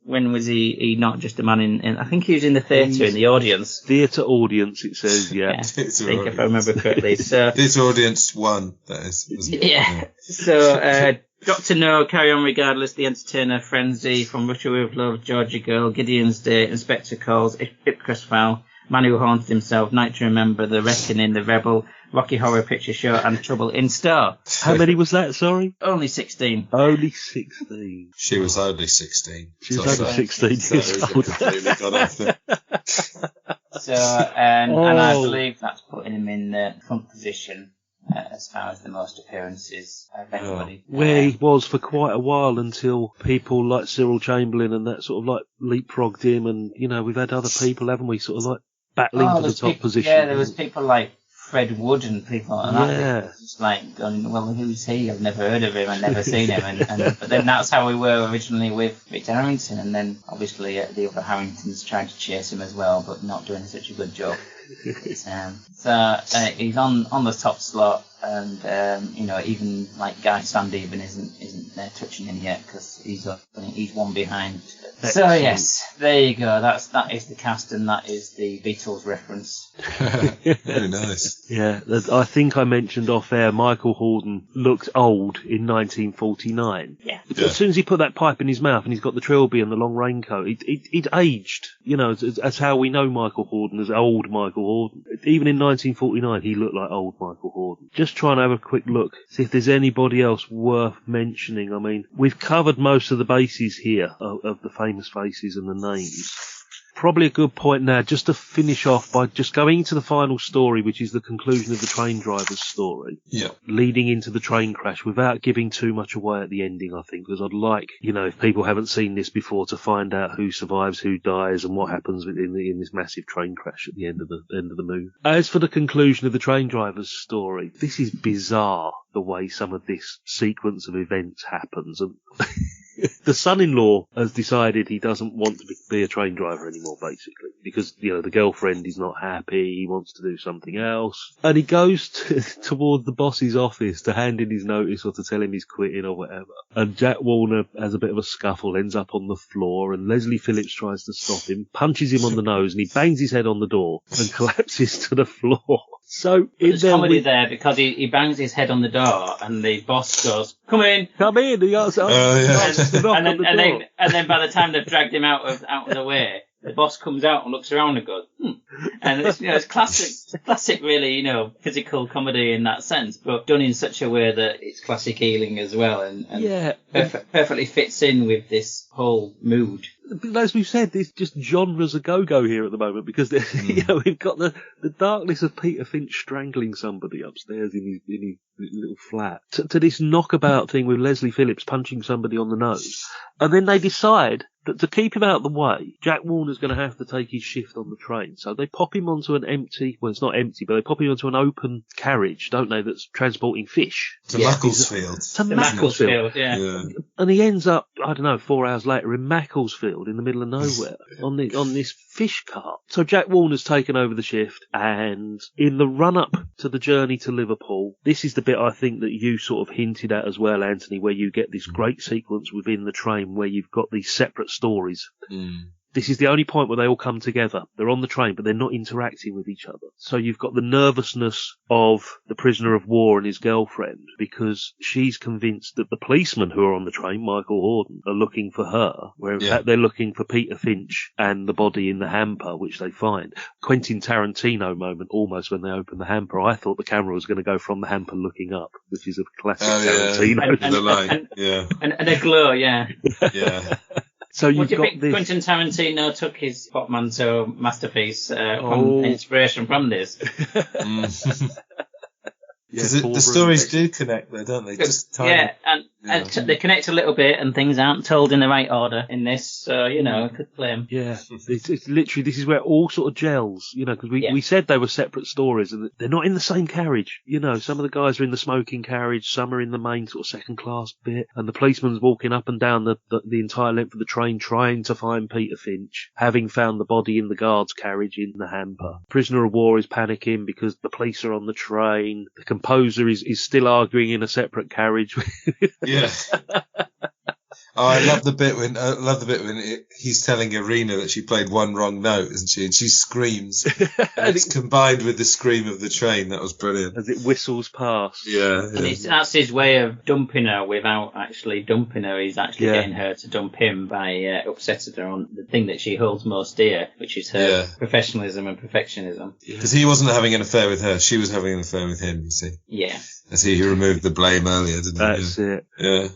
When was he not just a man in I think he was in the theatre in the audience. Theatre audience, it says, yeah. I think if I remember correctly. So Theatre audience 1, that is. Wasn't it? Yeah. So Dr. No, Carry On Regardless, The Entertainer, Frenzy, From Russia With Love, Georgia Girl, Gideon's Day, Inspector Calls, Ipcress Fowl, Man Who Haunted Himself, Night to Remember, The Reckoning, The Rebel, Rocky Horror Picture Show, and Trouble in Store. How many was that, sorry? Only 16. Only 16. She was only 16. She was only 16 years old. So, and I believe that's putting him in the front position as far as the most appearances of anybody. Where he was for quite a while until people like Cyril Chamberlain and that sort of like leapfrogged him, and, you know, we've had other people, haven't we, sort of like battling for the top position. Yeah, there was people like Fred Wood and people like that. Yeah. Just like going, well, who's he? I've never heard of him. I've never seen him. But then that's how we were originally with Victor Harrington. And then obviously the other Harringtons tried to chase him as well, but not doing such a good job. So he's on the top slot, and you know, even like Guy Sandeven isn't there touching him yet because he's one behind. So yes, there you go. That is the cast, and that is the Beatles reference. Very nice. Yeah, I think I mentioned off air Michael Hordern looked old in 1949. Yeah. As soon as he put that pipe in his mouth and he's got the trilby and the long raincoat, it aged. You know, as how we know Michael Hordern as old Michael Hordern. Even in 1949, he looked like old Michael Hordern. Just trying to have a quick look, see if there's anybody else worth mentioning. I mean, we've covered most of the bases here of the famous faces and the names. Probably a good point now just to finish off by just going into the final story, which is the conclusion of the train driver's story. Yeah. Leading into the train crash without giving too much away at the ending, I think, because I'd like, you know, if people haven't seen this before, to find out who survives, who dies, and what happens in this massive train crash at the end of the movie. As for the conclusion of the train driver's story, this is bizarre, the way some of this sequence of events happens. And the son-in-law has decided he doesn't want to be a train driver anymore, basically, because, you know, the girlfriend is not happy, he wants to do something else. And he goes toward the boss's office to hand in his notice or to tell him he's quitting or whatever. And Jack Warner has a bit of a scuffle, ends up on the floor, and Leslie Phillips tries to stop him, punches him on the nose, and he bangs his head on the door and collapses to the floor. So there's comedy there because he bangs his head on the door and the boss goes, "Come in." He asks, and then by the time they've dragged him out of the way, the boss comes out and looks around and goes, And it's, you know, it's classic really, you know, physical comedy in that sense, but done in such a way that it's classic Ealing as well, and yeah, perfectly fits in with this whole mood. As we've said, there's just genres a go-go here at the moment, because you know, we've got the darkness of Peter Finch strangling somebody upstairs in his little flat, to this knockabout thing with Leslie Phillips punching somebody on the nose, and then they decide that to keep him out of the way, Jack Warner's going to have to take his shift on the train. So they pop him onto an empty, well, it's not empty, but they pop him onto an open carriage, don't they, that's transporting fish. To Macclesfield. To Macclesfield, yeah. And he ends up, I don't know, 4 hours later in Macclesfield in the middle of nowhere on this fish cart. So Jack Warner's taken over the shift, and in the run-up to the journey to Liverpool, this is the bit I think that you sort of hinted at as well, Anthony, where you get this great sequence within the train where you've got these separate stories. this is the only point where they all come together. They're on the train, but they're not interacting with each other. So you've got the nervousness of the prisoner of war and his girlfriend, because she's convinced that the policemen who are on the train, Michael Hordern, are looking for her, where in fact they're looking for Peter Finch and the body in the hamper, which they find. Quentin Tarantino moment almost when they open the hamper. I thought the camera was going to go from the hamper looking up, which is a classic Tarantino. And a glow, yeah. Yeah. So what do you think Quentin Tarantino took his portmanteau masterpiece from inspiration from this? Because the stories do connect though, don't they? Just tiny. And they connect a little bit, and things aren't told in the right order in this, so, I could claim. Yeah, it's literally, this is where it all sort of gels, because we said they were separate stories, and they're not in the same carriage. Some of the guys are in the smoking carriage, some are in the main sort of second class bit, and the policeman's walking up and down the entire length of the train trying to find Peter Finch, having found the body in the guard's carriage in the hamper. Prisoner of war is panicking because the police are on the train. The composer is still arguing in a separate carriage. Yeah. Oh, I love the bit when he's telling Irina that she played one wrong note, isn't she? And she screams. And it's combined with the scream of the train. That was brilliant. As it whistles past. Yeah. And that's his way of dumping her without actually dumping her. He's actually getting her to dump him by upsetting her on the thing that she holds most dear, which is her professionalism and perfectionism. Because he wasn't having an affair with her. She was having an affair with him, you see. Yeah. As he removed the blame earlier, didn't he? That's it. Yeah.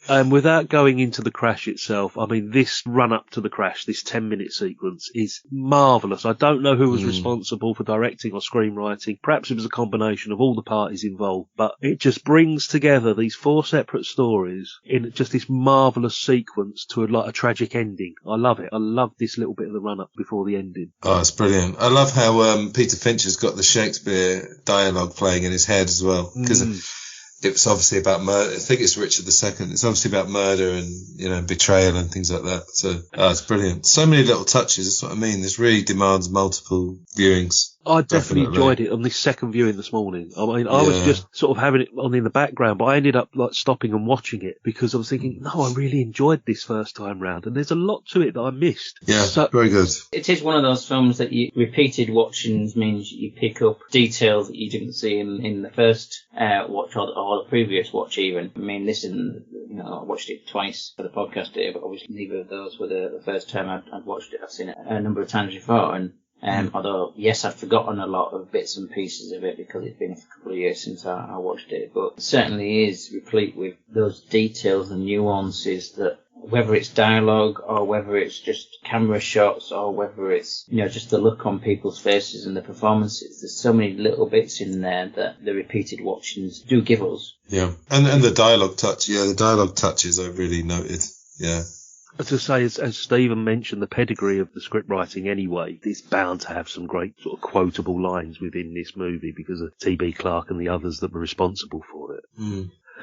And without going into the crash itself, I mean, this run-up to the crash, this 10-minute sequence, is marvellous. I don't know who was responsible for directing or screenwriting. Perhaps it was a combination of all the parties involved, but it just brings together these 4 separate stories in just this marvellous sequence to a tragic ending. I love it. I love this little bit of the run-up before the ending. Oh, it's brilliant. I love how Peter Finch has got the Shakespeare dialogue playing in his head as well, because it's obviously about murder. I think it's Richard II. It's obviously about murder and, betrayal and things like that. So, it's brilliant. So many little touches. That's what I mean. This really demands multiple viewings. I definitely enjoyed it on this second viewing this morning. I mean, I was just sort of having it on in the background, but I ended up stopping and watching it because I was thinking, no, I really enjoyed this first time round, and there's a lot to it that I missed. Yeah, very good. It is one of those films that repeated watchings means you pick up details that you didn't see in the first watch or the previous watch even. I mean, this isn't, I watched it twice for the podcast here, but obviously neither of those were the first time I'd watched it. I've seen it a number of times before, and although, yes, I've forgotten a lot of bits and pieces of it because it's been a couple of years since I watched it, but it certainly is replete with those details and nuances that, whether it's dialogue or whether it's just camera shots or whether it's, just the look on people's faces and the performances, there's so many little bits in there that the repeated watchings do give us. Yeah. And the dialogue touch, the dialogue touches I really noted. Yeah. To say, as Stephen mentioned, the pedigree of the script writing anyway, it's bound to have some great sort of quotable lines within this movie because of T.B. Clarke and the others that were responsible for it.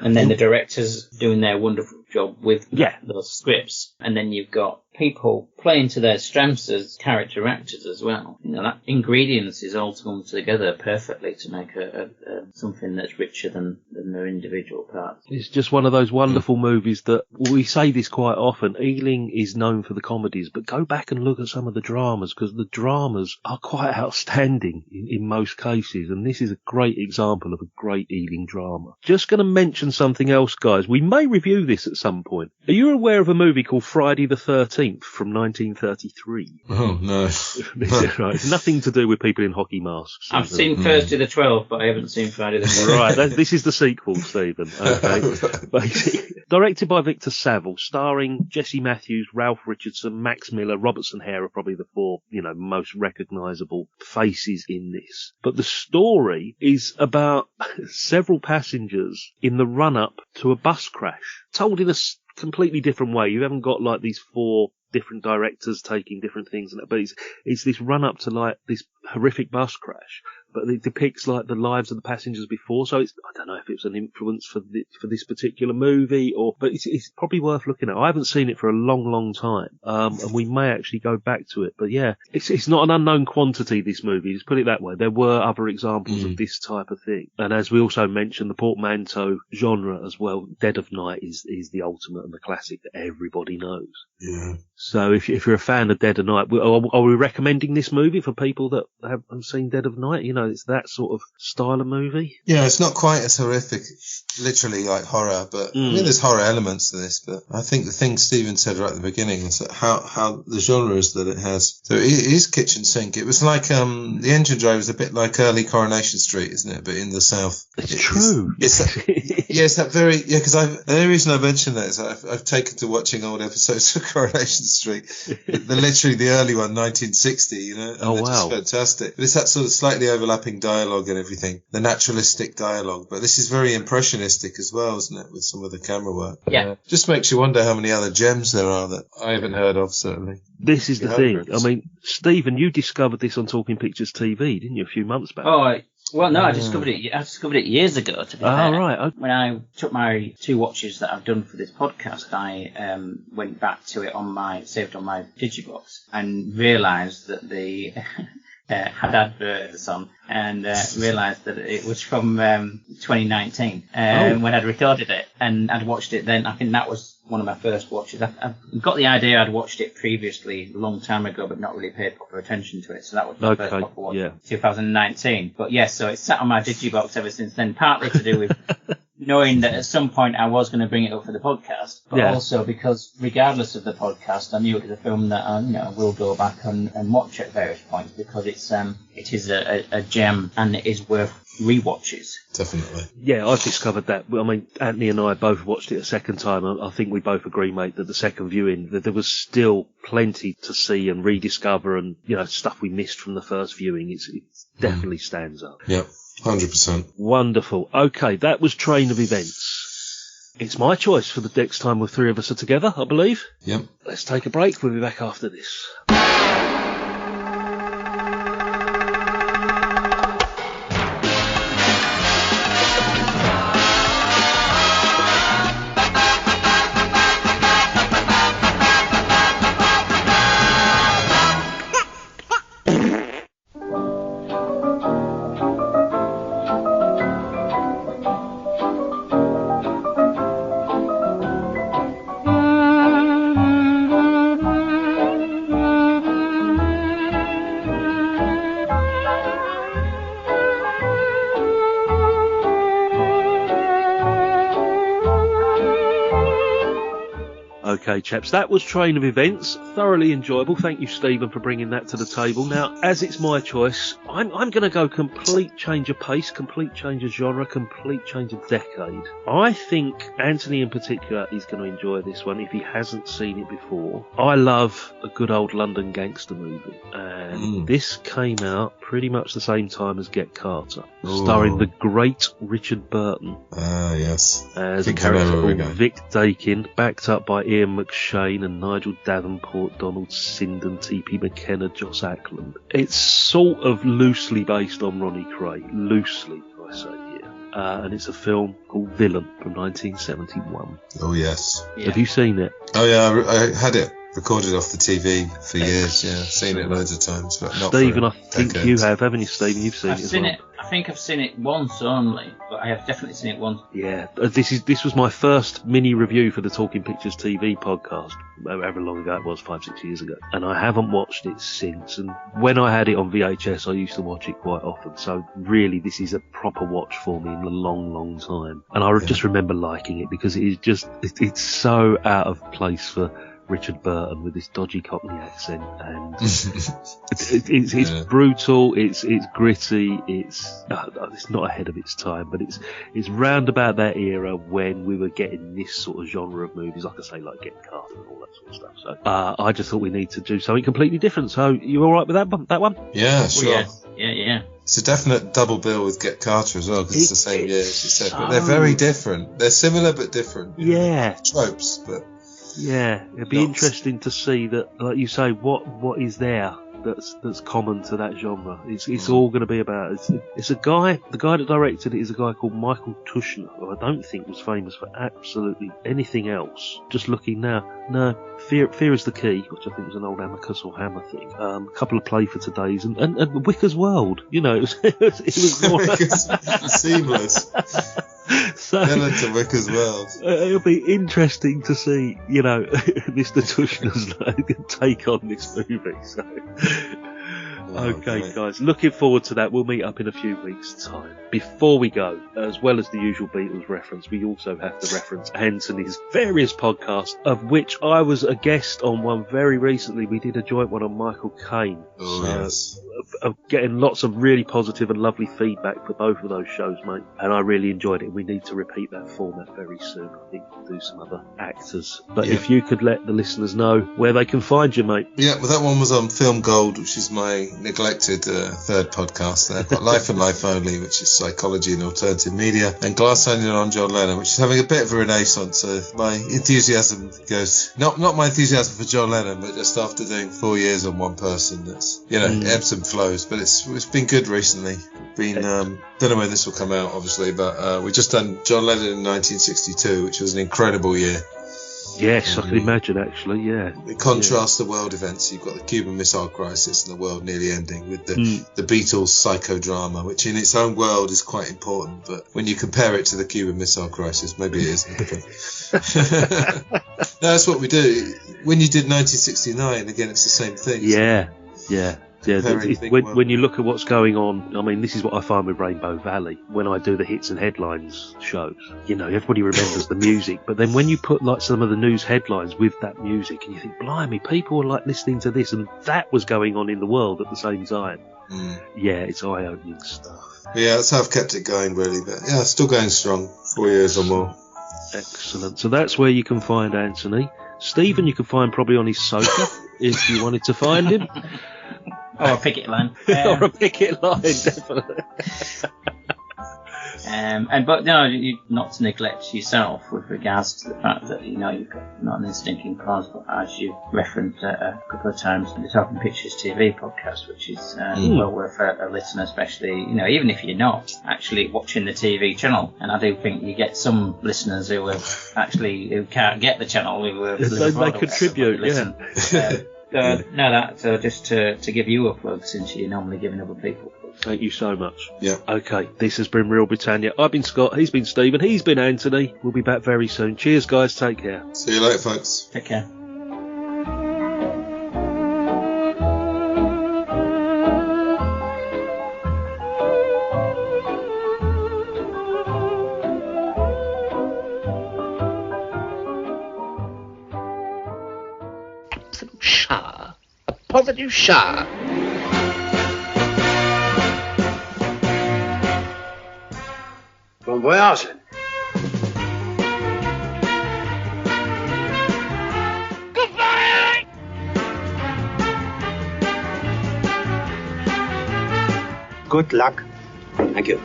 And then the directors doing their wonderful job with those scripts. And then you've got people playing to their strengths as character actors as well. That ingredients is all come together perfectly to make something that's richer than their individual parts. It's just one of those wonderful movies that, we say this quite often, Ealing is known for the comedies, but go back and look at some of the dramas, because the dramas are quite outstanding in most cases, and this is a great example of a great Ealing drama. Just going to mention something else, guys. We may review this at some point. Are you aware of a movie called Friday the 13th from 1933? Oh, no. Right. It's nothing to do with people in hockey masks. I've seen Thursday the 12th, but I haven't seen Friday the 13th. Right, this is the sequel, Stephen. Okay. Directed by Victor Saville, starring Jesse Matthews, Ralph Richardson, Max Miller, Robertson Hare are probably the 4, most recognisable faces in this. But the story is about several passengers in the run-up to a bus crash, told in a completely different way. You haven't got these 4 different directors taking different things, but it's this run up to this horrific bus crash, but it depicts like the lives of the passengers before. So I don't know if it was an influence for this particular movie, but it's probably worth looking at. I haven't seen it for a long, long time, and we may actually go back to it. But yeah, it's not an unknown quantity, this movie. Let's put it that way. There were other examples of this type of thing, and as we also mentioned, the portmanteau genre as well. Dead of Night is the ultimate and the classic that everybody knows. Yeah. So if you're a fan of Dead of Night, are we recommending this movie for people that haven't seen Dead of Night? You know, it's that sort of style of movie. Yeah, it's not quite as horrific, literally like horror, but I mean, there's horror elements to this. But I think the thing Stephen said right at the beginning is that how the genres that it has. So it is kitchen sink. It was like The Engine Drive is a bit like early Coronation Street, isn't it? But in the south. It's true. It's that very because the only reason I mention that is I've taken to watching old episodes of Coronation Street. Literally the early one, 1960. You know, and oh they're wow, just fantastic. But it's that sort of slightly overlapping dialogue and everything, the naturalistic dialogue. But this is very impressionistic as well, isn't it, with some of the camera work? Yeah. Just makes you wonder how many other gems there are that I haven't heard of, certainly. This is the Hundreds. thing. I mean, Stephen, you discovered this on Talking Pictures TV, didn't you, a few months back? Oh, well, no, I discovered it years ago, to be fair. Oh, right. Okay. When I took my 2 watches that I've done for this podcast, I went back to it saved on my Digibox, and realised that they had adverts on, and realised that it was from 2019 when I'd recorded it, and I'd watched it then. I think that was one of my first watches. I've got the idea I'd watched it previously a long time ago, but not really paid proper attention to it. So that was my first proper watch, 2019. But yes, so it's sat on my Digibox ever since then, partly to do with knowing that at some point I was going to bring it up for the podcast, but also because regardless of the podcast, I knew it was a film that I will go back and watch at various points, because it is a gem and it is worth rewatches. Definitely. Yeah, I've discovered that. I mean, Anthony and I both watched it a second time. I think we both agree, mate, that the second viewing, that there was still plenty to see and rediscover, and, you know, stuff we missed from the first viewing. It definitely stands up. Yep, 100%. Wonderful. Okay, that was Train of Events. It's my choice for the next time the 3 of us are together, I believe. Yep. Let's take a break. We'll be back after this. Okay, chaps, that was Train of Events. Thoroughly enjoyable. Thank you, Stephen, for bringing that to the table. Now, as it's my choice, I'm going to go complete change of pace, complete change of genre, complete change of decade. I think Anthony in particular is going to enjoy this one if he hasn't seen it before. I love a good old London gangster movie, and this came out pretty much the same time as Get Carter, starring the great Richard Burton. Ah, yes. As a character called Vic Dakin, backed up by Ian McShane and Nigel Davenport, Donald Sinden, T.P. McKenna, Joss Ackland. It's sort of loosely based on Ronnie Cray. Loosely, I say here. And it's a film called Villain from 1971. Oh, yes. Yeah. Have you seen it? Oh, yeah, I had it recorded off the TV for years, yeah. Seen it loads of times, but not Stephen, I think decades. you have, haven't you, Stephen? You've seen it as well. I think I've seen it once only, but I have definitely seen it once. Yeah, this was my first mini review for the Talking Pictures TV podcast, however long ago it was, 5-6 years ago, and I haven't watched it since. And when I had it on VHS, I used to watch it quite often. So really, this is a proper watch for me in a long, long time. And I just remember liking it because it is just it's so out of place for Richard Burton with this dodgy Cockney accent, and it's brutal, it's gritty, it's not ahead of its time, but it's round about that era when we were getting this sort of genre of movies, like I say, like Get Carter and all that sort of stuff. So I just thought we need to do something completely different. So you all right with that one? Yeah, sure. Yeah. It's a definite double bill with Get Carter as well, because it's the same year as you said, but they're very different. They're similar but different. Yeah. Tropes, but... Yeah, it'd be interesting to see that, like you say, what is there that's common to that genre. It's all going to be about. It's a guy. The guy that directed it is a guy called Michael Tushner, who I don't think was famous for absolutely anything else. Just looking now, no. Fear is the Key, which I think was an old Amicus or Hammer thing. A couple of Play for Todays and Wicker's World. You know, it was more seamless. So, to Wicker's World. It'll be interesting to see, you know, Mr. Tushner's take on this movie. So, okay, guys, looking forward to that. We'll meet up in a few weeks' time. Before we go, as well as the usual Beatles reference, we also have to reference Anthony's various podcasts, of which I was a guest on one very recently. We did a joint one on Michael Caine. Yes. Of getting lots of really positive and lovely feedback for both of those shows, mate. And I really enjoyed it. We need to repeat that format very soon. I think we'll do some other actors. But if you could let the listeners know where they can find you, mate. Yeah, well, that one was on Film Gold, which is my neglected third podcast there. I've got Life and Life Only, which is psychology and alternative media, and Glass Onion on John Lennon, which is having a bit of a renaissance. My enthusiasm goes, not my enthusiasm for John Lennon, but just after doing 4 years on one person, that's, you know, ebbs and flows. But it's been good recently. Don't know when this will come out, obviously, but we just done John Lennon in 1962, which was an incredible year. Yes, I can imagine, actually, yeah. It contrasts the world events. You've got the Cuban Missile Crisis and the world nearly ending with the Beatles psychodrama, which in its own world is quite important, but when you compare it to the Cuban Missile Crisis, maybe it isn't. No, that's what we do. When you did 1969, again, it's the same thing. Yeah. When you look at what's going on, I mean, this is what I find with Rainbow Valley when I do the hits and headlines shows. You know, everybody remembers the music, but then when you put like some of the news headlines with that music, and you think, blimey, people are like listening to this, and that was going on in the world at the same time. Yeah, it's eye-opening stuff. Yeah, that's how I've kept it going, really. But yeah, still going strong. 4 years or more. Excellent. So that's where you can find Anthony. Stephen, you can find probably on his sofa if you wanted to find him. Or a picket line. Or a picket line, definitely. But no, not to neglect yourself with regards to the fact that, you know, you've got Not an Instinct Cause, but as you referenced a couple of times in the Talking Pictures TV podcast, which is well worth a listen, especially, you know, even if you're not actually watching the TV channel. And I do think you get some listeners who can't get the channel, they contribute, just to give you a plug, since you're normally giving other people plugs. Thank you so much. Yeah. Okay, this has been Real Britannia. I've been Scott, he's been Stephen, he's been Anthony. We'll be back very soon. Cheers, guys. Take care. See you later, folks. Take care. Shower. A positive shower. Bon voyage. Goodbye! Good luck. Thank you.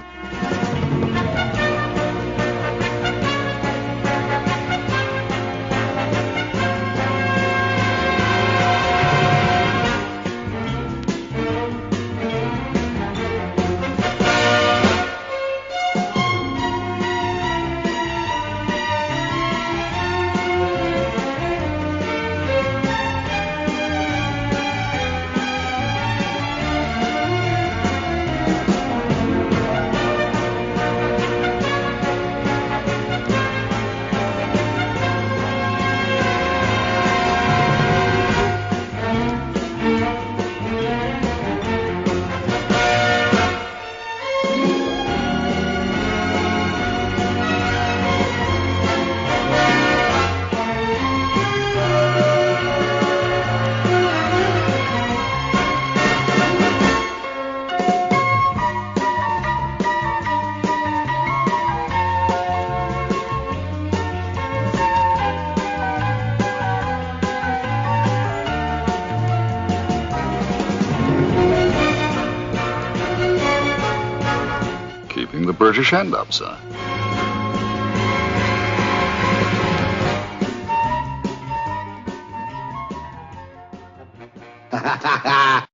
British hand up, sir.